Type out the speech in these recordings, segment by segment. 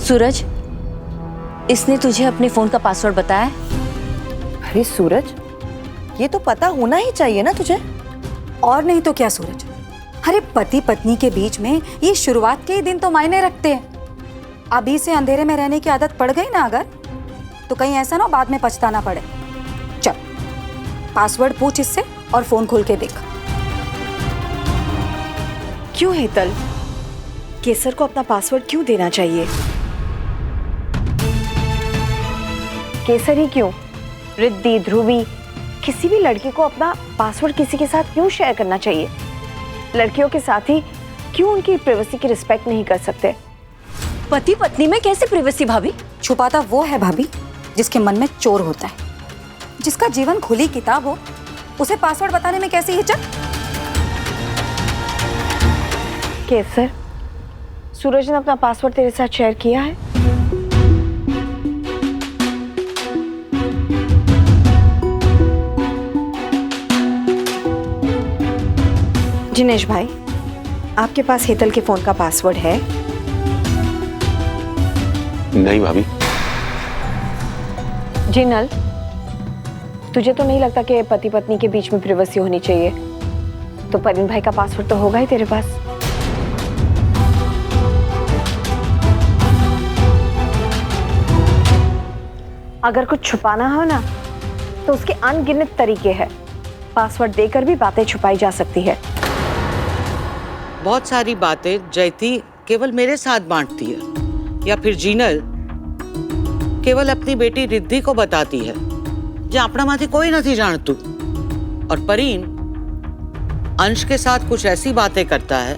सूरज, इसने तुझे अपने फोन का पासवर्ड बताया? अरे सूरज, ये तो पता होना ही चाहिए ना तुझे। और नहीं तो क्या सूरज, अरे पति पत्नी के बीच में ये शुरुआत के ही दिन तो मायने रखते हैं। अभी से अंधेरे में रहने की आदत पड़ गई ना अगर, तो कहीं ऐसा ना बाद में पछताना पड़े। चल पासवर्ड पूछ इससे और फोन खोल के देख। क्यों हेतल, केसर को अपना पासवर्ड क्यों देना चाहिए? केसर ही क्यों, रिद्धि, ध्रुवी, किसी भी लड़की को अपना पासवर्ड किसी के साथ क्यों शेयर करना चाहिए? लड़कियों के साथ ही क्यों उनकी प्राइवेसी की रिस्पेक्ट नहीं कर सकते? पति पत्नी में कैसे प्राइवेसी भाभी? छुपाता वो है भाभी जिसके मन में चोर होता है। जिसका जीवन खुली किताब हो, उसे पासवर्ड बताने में कैसी हिचक? केसर, सूरज ने अपना पासवर्ड तेरे साथ शेयर किया है? जिनेश भाई, आपके पास हेतल के फोन का पासवर्ड है? नहीं भाभी। जिनल, तुझे तो नहीं लगता कि पति पत्नी के बीच में प्राइवेसी होनी चाहिए? तो परिन भाई का पासवर्ड तो होगा ही तेरे पास। अगर कुछ छुपाना हो ना, तो उसके अनगिनत तरीके हैं। पासवर्ड देकर भी बातें छुपाई जा सकती है। बहुत सारी बातें जयती केवल मेरे साथ बांटती है, या फिर जीनल केवल अपनी बेटी रिद्धि को बताती है, जो अपना माथी कोई नहीं जानतू। और परीन अंश के साथ कुछ ऐसी बातें करता है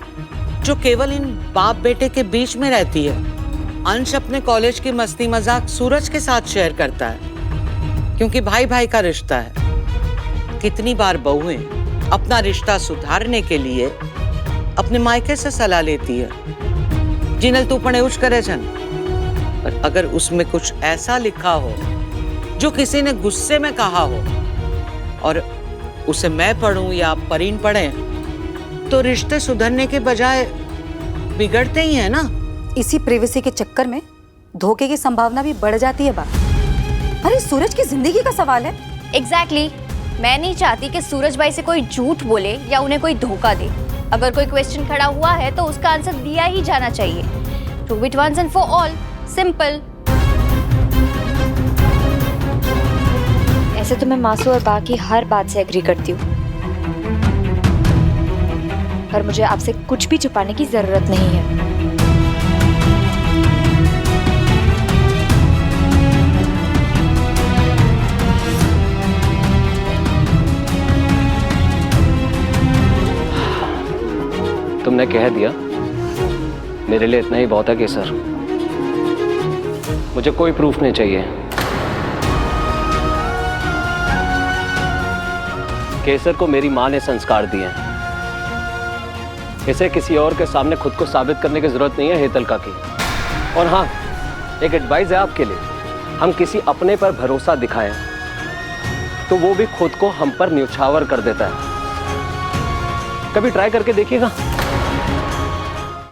जो केवल इन बाप बेटे के बीच में रहती है। अंश अपने कॉलेज की मस्ती मजाक सूरज के साथ शेयर करता है, क्योंकि भाई भाई का रिश्ता है। कितनी बार बहुएं अपना रिश्ता सुधारने के लिए अपने मायके से सलाह लेती है। जिनल तू पण एवुज करे छन, पर अगर उसमें कुछ ऐसा लिखा हो जो किसी ने गुस्से में कहा हो और उसे मैं पढ़ूं या परीन पढ़े, तो रिश्ते सुधरने के बजाय बिगड़ते ही हैं ना। इसी प्राइवेसी के चक्कर में धोखे की संभावना भी बढ़ जाती है बात। अरे सूरज की जिंदगी का सवाल है। एग्जैक्टली। मैं नहीं चाहती कि सूरज भाई से कोई झूठ बोले या उन्हें कोई धोखा दे। अगर कोई क्वेश्चन खड़ा हुआ है तो उसका आंसर दिया ही जाना चाहिए। Prove it once and for all, simple. ऐसे तो मैं मासू और बाकी हर बात से एग्री करती हूँ, पर मुझे आपसे कुछ भी छुपाने की जरूरत नहीं है। तुमने कह दिया, मेरे लिए इतना ही बहुत है केसर। मुझे कोई प्रूफ नहीं चाहिए। केसर को मेरी मां ने संस्कार दिए हैं। इसे किसी और के सामने खुद को साबित करने की जरूरत नहीं है हेतल का की। और हाँ, एक एडवाइस है आपके लिए, हम किसी अपने पर भरोसा दिखाएं तो वो भी खुद को हम पर न्यौछावर कर देता है। कभी ट्राई करके देखिएगा।